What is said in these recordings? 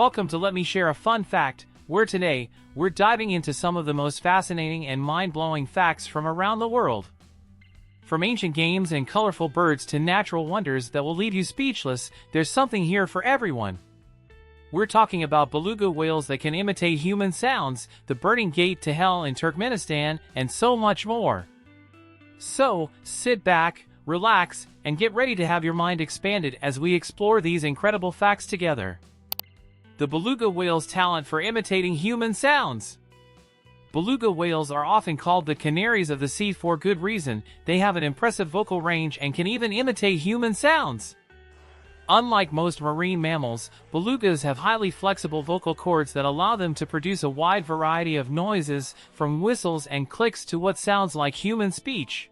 Welcome to Let Me Share a Fun Fact, where today, we're diving into some of the most fascinating and mind-blowing facts from around the world. From ancient games and colorful birds to natural wonders that will leave you speechless, there's something here for everyone. We're talking about beluga whales that can imitate human sounds, the burning gate to hell in Turkmenistan, and so much more. So, sit back, relax, and get ready to have your mind expanded as we explore these incredible facts together. The beluga whale's talent for imitating human sounds. Beluga whales are often called the canaries of the sea for good reason. They have an impressive vocal range and can even imitate human sounds. Unlike most marine mammals, belugas have highly flexible vocal cords that allow them to produce a wide variety of noises, from whistles and clicks to what sounds like human speech.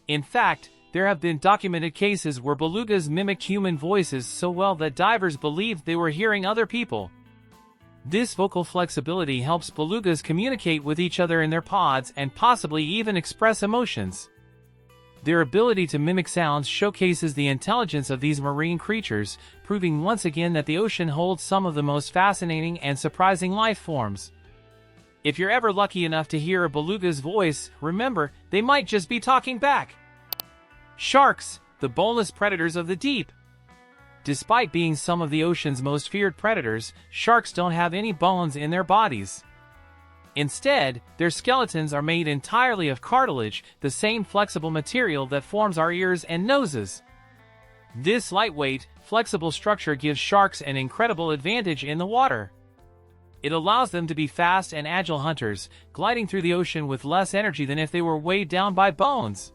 In fact, there have been documented cases where belugas mimicked human voices so well that divers believed they were hearing other people. This vocal flexibility helps belugas communicate with each other in their pods and possibly even express emotions. Their ability to mimic sounds showcases the intelligence of these marine creatures, proving once again that the ocean holds some of the most fascinating and surprising life forms. If you're ever lucky enough to hear a beluga's voice, remember, they might just be talking back. Sharks, the boneless predators of the deep. Despite being some of the ocean's most feared predators, sharks don't have any bones in their bodies. Instead, their skeletons are made entirely of cartilage, the same flexible material that forms our ears and noses. This lightweight, flexible structure gives sharks an incredible advantage in the water. It allows them to be fast and agile hunters, gliding through the ocean with less energy than if they were weighed down by bones.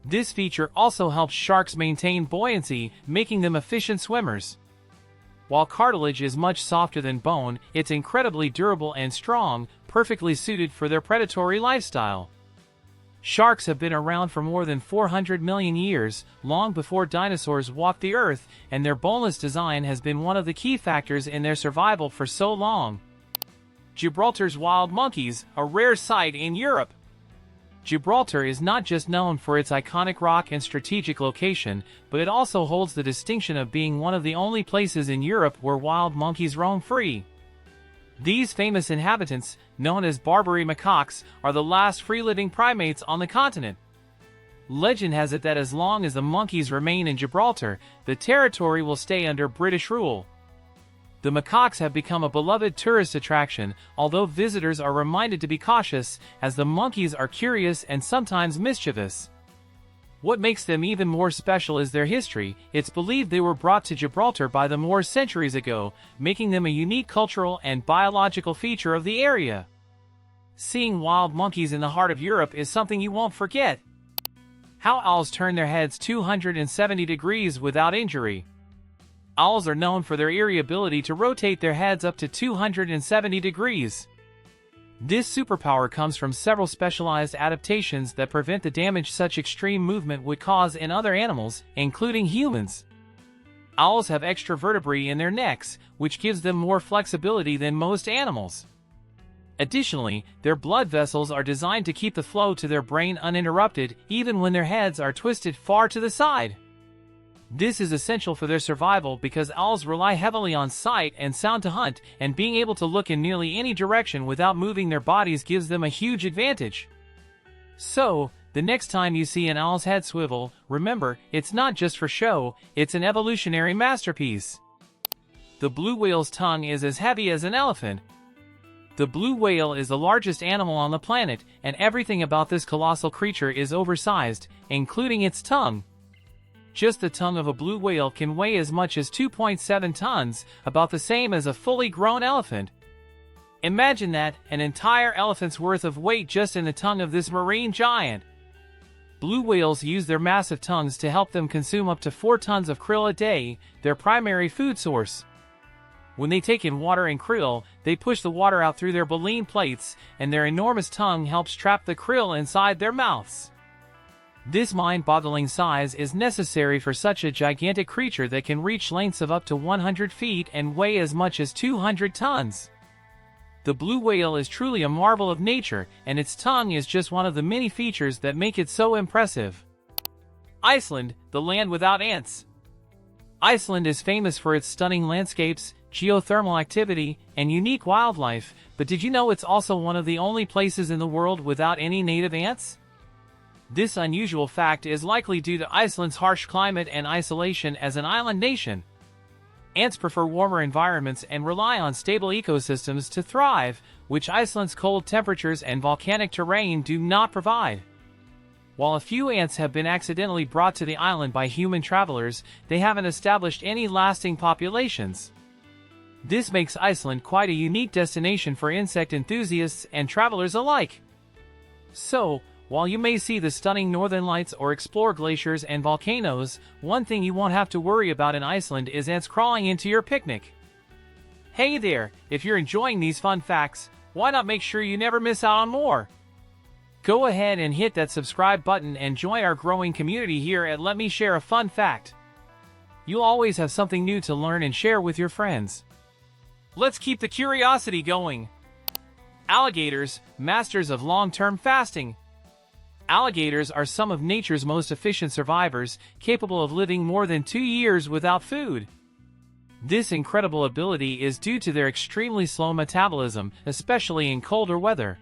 This feature also helps sharks maintain buoyancy, making them efficient swimmers. While cartilage is much softer than bone, it's incredibly durable and strong, perfectly suited for their predatory lifestyle. Sharks have been around for more than 400 million years, long before dinosaurs walked the earth, and their boneless design has been one of the key factors in their survival for so long. Gibraltar's wild monkeys, a rare sight in Europe. Gibraltar is not just known for its iconic rock and strategic location, but it also holds the distinction of being one of the only places in Europe where wild monkeys roam free. These famous inhabitants, known as Barbary macaques, are the last free-living primates on the continent. Legend has it that as long as the monkeys remain in Gibraltar, the territory will stay under British rule. The macaques have become a beloved tourist attraction, although visitors are reminded to be cautious, as the monkeys are curious and sometimes mischievous. What makes them even more special is their history. It's believed they were brought to Gibraltar by the Moors centuries ago, making them a unique cultural and biological feature of the area. Seeing wild monkeys in the heart of Europe is something you won't forget. How owls turn their heads 270 degrees without injury. Owls are known for their eerie ability to rotate their heads up to 270 degrees. This superpower comes from several specialized adaptations that prevent the damage such extreme movement would cause in other animals, including humans. Owls have extra vertebrae in their necks, which gives them more flexibility than most animals. Additionally, their blood vessels are designed to keep the flow to their brain uninterrupted, even when their heads are twisted far to the side. This is essential for their survival because owls rely heavily on sight and sound to hunt, and being able to look in nearly any direction without moving their bodies gives them a huge advantage. So, the next time you see an owl's head swivel, remember, it's not just for show, it's an evolutionary masterpiece. The blue whale's tongue is as heavy as an elephant. The blue whale is the largest animal on the planet, and everything about this colossal creature is oversized, including its tongue. Just the tongue of a blue whale can weigh as much as 2.7 tons, about the same as a fully grown elephant. Imagine that, an entire elephant's worth of weight just in the tongue of this marine giant. Blue whales use their massive tongues to help them consume up to 4 tons of krill a day, their primary food source. When they take in water and krill, they push the water out through their baleen plates, and their enormous tongue helps trap the krill inside their mouths. This mind-boggling size is necessary for such a gigantic creature that can reach lengths of up to 100 feet and weigh as much as 200 tons. The blue whale is truly a marvel of nature, and its tongue is just one of the many features that make it so impressive. Iceland, the land without ants. Iceland is famous for its stunning landscapes, geothermal activity, and unique wildlife, but did you know it's also one of the only places in the world without any native ants? This unusual fact is likely due to Iceland's harsh climate and isolation as an island nation. Ants prefer warmer environments and rely on stable ecosystems to thrive, which Iceland's cold temperatures and volcanic terrain do not provide. While a few ants have been accidentally brought to the island by human travelers, they haven't established any lasting populations. This makes Iceland quite a unique destination for insect enthusiasts and travelers alike. So, while you may see the stunning northern lights or explore glaciers and volcanoes, one thing you won't have to worry about in Iceland is ants crawling into your picnic. Hey there, if you're enjoying these fun facts, why not make sure you never miss out on more? Go ahead and hit that subscribe button and join our growing community here at Let Me Share a Fun Fact. You'll always have something new to learn and share with your friends. Let's keep the curiosity going. Alligators, masters of long-term fasting. Alligators are some of nature's most efficient survivors, capable of living more than 2 years without food. This incredible ability is due to their extremely slow metabolism, especially in colder weather.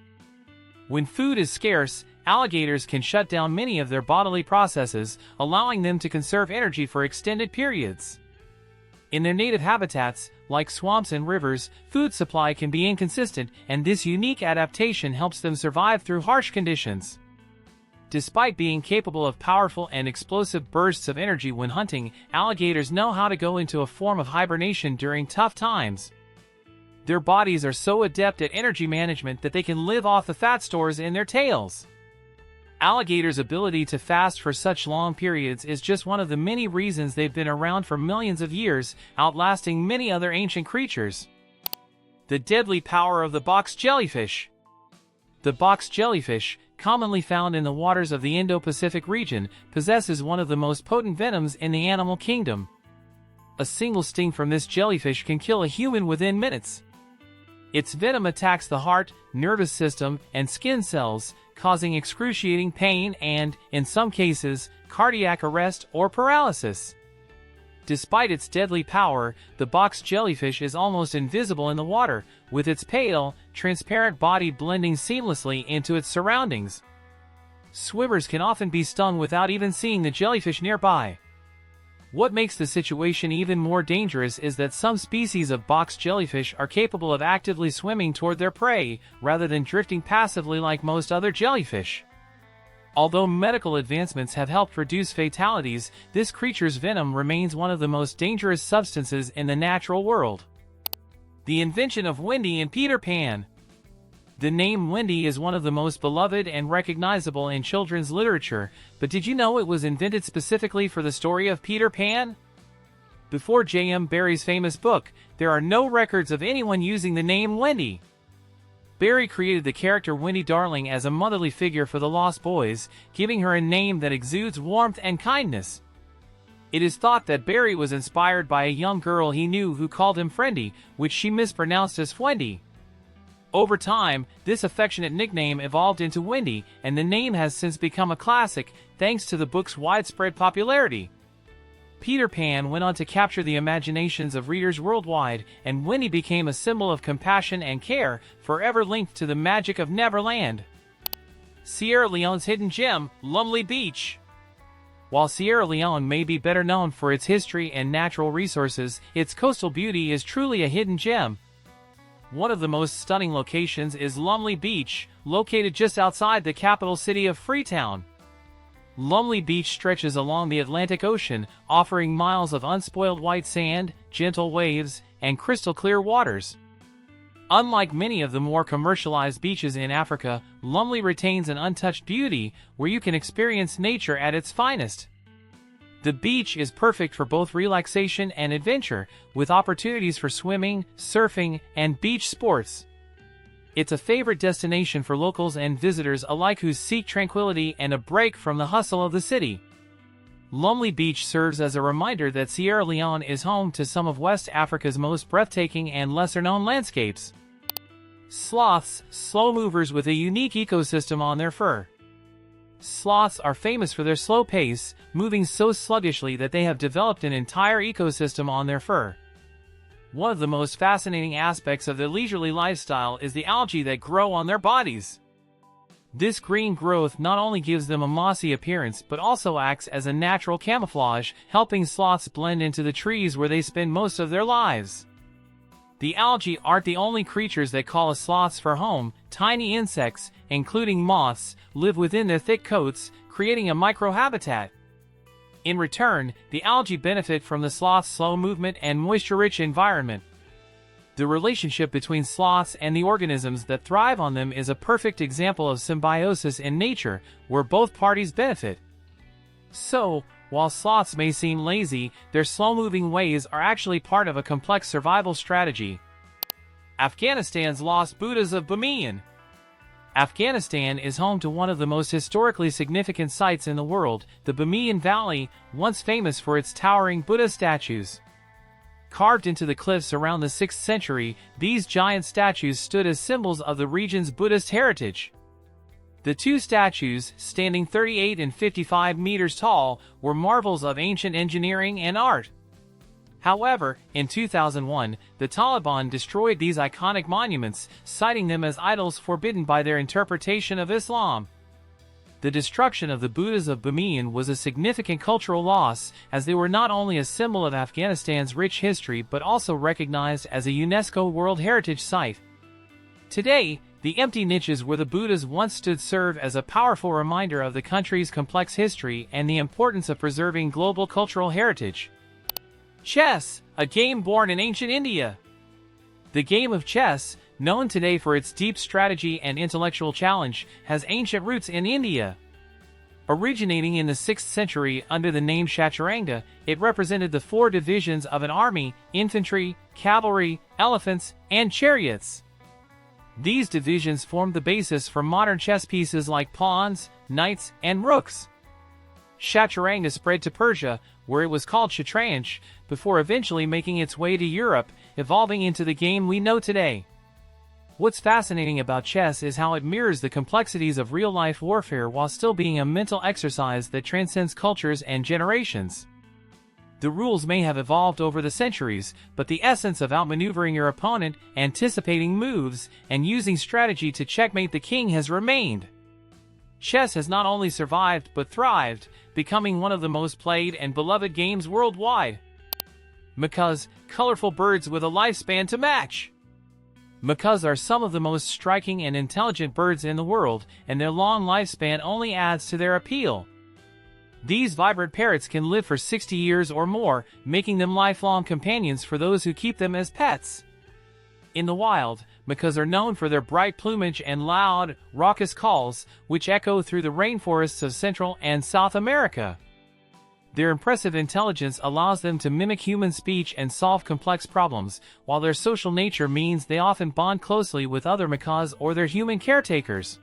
When food is scarce, alligators can shut down many of their bodily processes, allowing them to conserve energy for extended periods. In their native habitats, like swamps and rivers, food supply can be inconsistent, and this unique adaptation helps them survive through harsh conditions. Despite being capable of powerful and explosive bursts of energy when hunting, alligators know how to go into a form of hibernation during tough times. Their bodies are so adept at energy management that they can live off the fat stores in their tails. Alligators' ability to fast for such long periods is just one of the many reasons they've been around for millions of years, outlasting many other ancient creatures. The deadly power of the box jellyfish. The box jellyfish, commonly found in the waters of the Indo-Pacific region, possesses one of the most potent venoms in the animal kingdom. A single sting from this jellyfish can kill a human within minutes. Its venom attacks the heart, nervous system, and skin cells, causing excruciating pain and, in some cases, cardiac arrest or paralysis. Despite its deadly power, the box jellyfish is almost invisible in the water, with its pale, transparent body blending seamlessly into its surroundings. Swimmers can often be stung without even seeing the jellyfish nearby. What makes the situation even more dangerous is that some species of box jellyfish are capable of actively swimming toward their prey, rather than drifting passively like most other jellyfish. Although medical advancements have helped reduce fatalities, this creature's venom remains one of the most dangerous substances in the natural world. The invention of Wendy and Peter Pan. The name Wendy is one of the most beloved and recognizable in children's literature, but did you know it was invented specifically for the story of Peter Pan? Before J.M. Barrie's famous book, there are no records of anyone using the name Wendy. Barrie created the character Wendy Darling as a motherly figure for the Lost Boys, giving her a name that exudes warmth and kindness. It is thought that Barrie was inspired by a young girl he knew who called him Friendy, which she mispronounced as Fwendy. Over time, this affectionate nickname evolved into Wendy, and the name has since become a classic, thanks to the book's widespread popularity. Peter Pan went on to capture the imaginations of readers worldwide, and Wendy became a symbol of compassion and care, forever linked to the magic of Neverland. Sierra Leone's hidden gem, Lumley Beach. While Sierra Leone may be better known for its history and natural resources, its coastal beauty is truly a hidden gem. One of the most stunning locations is Lumley Beach, located just outside the capital city of Freetown. Lumley Beach stretches along the Atlantic Ocean, offering miles of unspoiled white sand, gentle waves, and crystal-clear waters. Unlike many of the more commercialized beaches in Africa, Lumley retains an untouched beauty, where you can experience nature at its finest. The beach is perfect for both relaxation and adventure, with opportunities for swimming, surfing, and beach sports. It's a favorite destination for locals and visitors alike who seek tranquility and a break from the hustle of the city. Lumley Beach serves as a reminder that Sierra Leone is home to some of West Africa's most breathtaking and lesser-known landscapes. Sloths, slow movers with a unique ecosystem on their fur. Sloths are famous for their slow pace, moving so sluggishly that they have developed an entire ecosystem on their fur. One of the most fascinating aspects of their leisurely lifestyle is the algae that grow on their bodies. This green growth not only gives them a mossy appearance but also acts as a natural camouflage, helping sloths blend into the trees where they spend most of their lives. The algae aren't the only creatures that call sloths for home. Tiny insects, including moths, live within their thick coats, creating a microhabitat. In return, the algae benefit from the sloth's slow movement and moisture-rich environment. The relationship between sloths and the organisms that thrive on them is a perfect example of symbiosis in nature, where both parties benefit. So, while sloths may seem lazy, their slow-moving ways are actually part of a complex survival strategy. Afghanistan's lost Buddhas of Bamiyan. Afghanistan is home to one of the most historically significant sites in the world, the Bamiyan Valley, once famous for its towering Buddha statues. Carved into the cliffs around the 6th century, these giant statues stood as symbols of the region's Buddhist heritage. The two statues, standing 38 and 55 meters tall, were marvels of ancient engineering and art. However, in 2001, the Taliban destroyed these iconic monuments, citing them as idols forbidden by their interpretation of Islam. The destruction of the Buddhas of Bamiyan was a significant cultural loss, as they were not only a symbol of Afghanistan's rich history but also recognized as a UNESCO World Heritage Site. Today, the empty niches where the Buddhas once stood serve as a powerful reminder of the country's complex history and the importance of preserving global cultural heritage. Chess, a game born in ancient India. The game of chess, known today for its deep strategy and intellectual challenge, has ancient roots in India. Originating in the 6th century under the name Chaturanga, it represented the 4 divisions of an army: infantry, cavalry, elephants, and chariots. These divisions formed the basis for modern chess pieces like pawns, knights, and rooks. Chaturanga spread to Persia, where it was called Shatranj, before eventually making its way to Europe, evolving into the game we know today. What's fascinating about chess is how it mirrors the complexities of real-life warfare while still being a mental exercise that transcends cultures and generations. The rules may have evolved over the centuries, but the essence of outmaneuvering your opponent, anticipating moves, and using strategy to checkmate the king has remained. Chess has not only survived but thrived, becoming one of the most played and beloved games worldwide. Macaws, colorful birds with a lifespan to match. Macaws are some of the most striking and intelligent birds in the world, and their long lifespan only adds to their appeal. These vibrant parrots can live for 60 years or more, making them lifelong companions for those who keep them as pets. In the wild, macaws are known for their bright plumage and loud, raucous calls, which echo through the rainforests of Central and South America. Their impressive intelligence allows them to mimic human speech and solve complex problems, while their social nature means they often bond closely with other macaws or their human caretakers.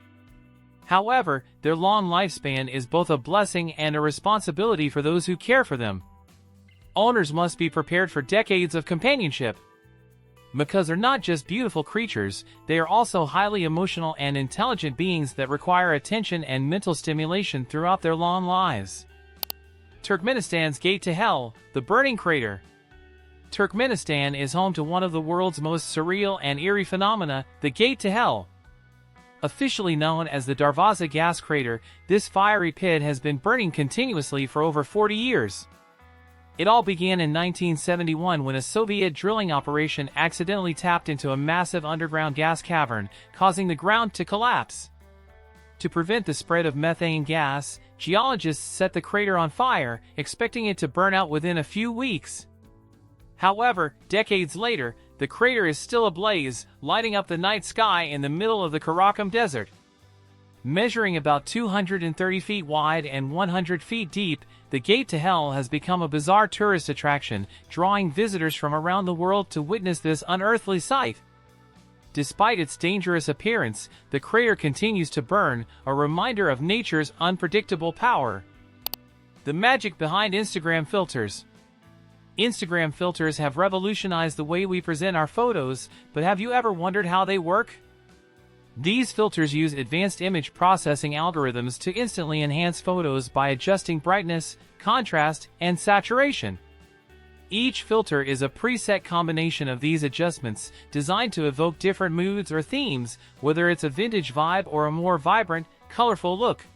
However, their long lifespan is both a blessing and a responsibility for those who care for them. Owners must be prepared for decades of companionship. Macaws are not just beautiful creatures, they are also highly emotional and intelligent beings that require attention and mental stimulation throughout their long lives. Turkmenistan's Gate to Hell, the Burning Crater. Turkmenistan is home to one of the world's most surreal and eerie phenomena, the Gate to Hell. Officially known as the Darvaza gas crater, this fiery pit has been burning continuously for over 40 years. It all began in 1971 when a Soviet drilling operation accidentally tapped into a massive underground gas cavern, causing the ground to collapse. To prevent the spread of methane gas, geologists set the crater on fire, expecting it to burn out within a few weeks. However, decades later, the crater is still ablaze, lighting up the night sky in the middle of the Karakum Desert. Measuring about 230 feet wide and 100 feet deep, the Gate to Hell has become a bizarre tourist attraction, drawing visitors from around the world to witness this unearthly sight. Despite its dangerous appearance, the crater continues to burn, a reminder of nature's unpredictable power. The magic behind Instagram filters. Instagram filters have revolutionized the way we present our photos, but have you ever wondered how they work? These filters use advanced image processing algorithms to instantly enhance photos by adjusting brightness, contrast, and saturation. Each filter is a preset combination of these adjustments designed to evoke different moods or themes, whether it's a vintage vibe or a more vibrant, colorful look.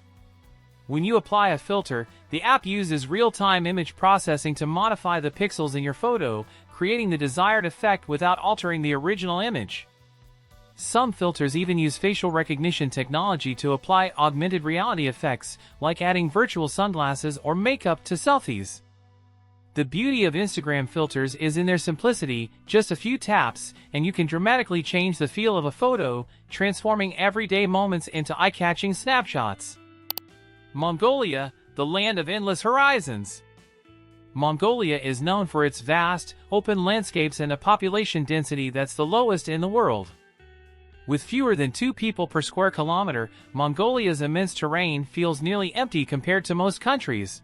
When you apply a filter, the app uses real-time image processing to modify the pixels in your photo, creating the desired effect without altering the original image. Some filters even use facial recognition technology to apply augmented reality effects, like adding virtual sunglasses or makeup to selfies. The beauty of Instagram filters is in their simplicity, just a few taps, and you can dramatically change the feel of a photo, transforming everyday moments into eye-catching snapshots. Mongolia, the land of endless horizons. Mongolia is known for its vast, open landscapes and a population density that's the lowest in the world. With fewer than 2 people per square kilometer, Mongolia's immense terrain feels nearly empty compared to most countries.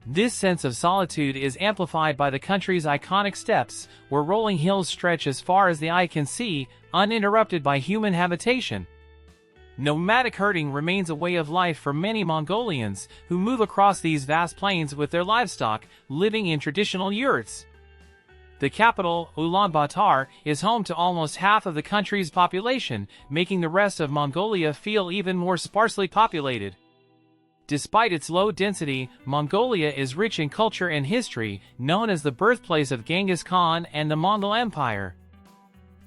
This sense of solitude is amplified by the country's iconic steppes, where rolling hills stretch as far as the eye can see, uninterrupted by human habitation. Nomadic herding remains a way of life for many Mongolians, who move across these vast plains with their livestock, living in traditional yurts. The capital, Ulaanbaatar, is home to almost half of the country's population, making the rest of Mongolia feel even more sparsely populated. Despite its low density, Mongolia is rich in culture and history, known as the birthplace of Genghis Khan and the Mongol Empire.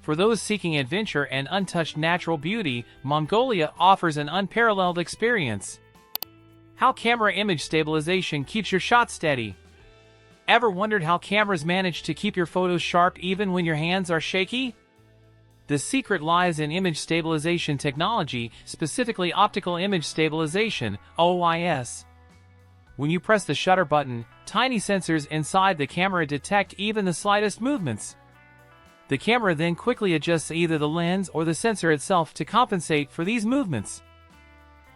For those seeking adventure and untouched natural beauty, Mongolia offers an unparalleled experience. How camera image stabilization keeps your shot steady. Ever wondered how cameras manage to keep your photos sharp even when your hands are shaky? The secret lies in image stabilization technology, specifically optical image stabilization, OIS. When you press the shutter button, tiny sensors inside the camera detect even the slightest movements. The camera then quickly adjusts either the lens or the sensor itself to compensate for these movements.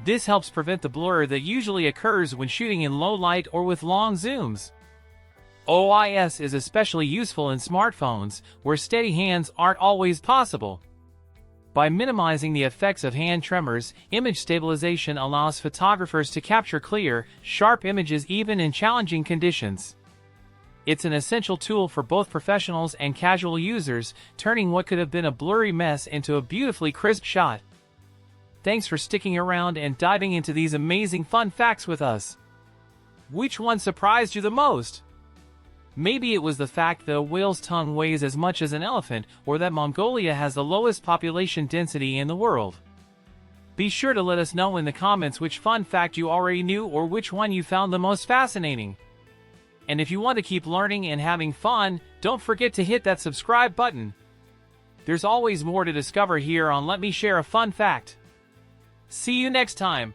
This helps prevent the blur that usually occurs when shooting in low light or with long zooms. OIS is especially useful in smartphones, where steady hands aren't always possible. By minimizing the effects of hand tremors, image stabilization allows photographers to capture clear, sharp images even in challenging conditions. It's an essential tool for both professionals and casual users, turning what could have been a blurry mess into a beautifully crisp shot. Thanks for sticking around and diving into these amazing fun facts with us. Which one surprised you the most? Maybe it was the fact that a whale's tongue weighs as much as an elephant, or that Mongolia has the lowest population density in the world. Be sure to let us know in the comments which fun fact you already knew or which one you found the most fascinating. And if you want to keep learning and having fun, don't forget to hit that subscribe button. There's always more to discover here on Let Me Share a Fun Fact. See you next time.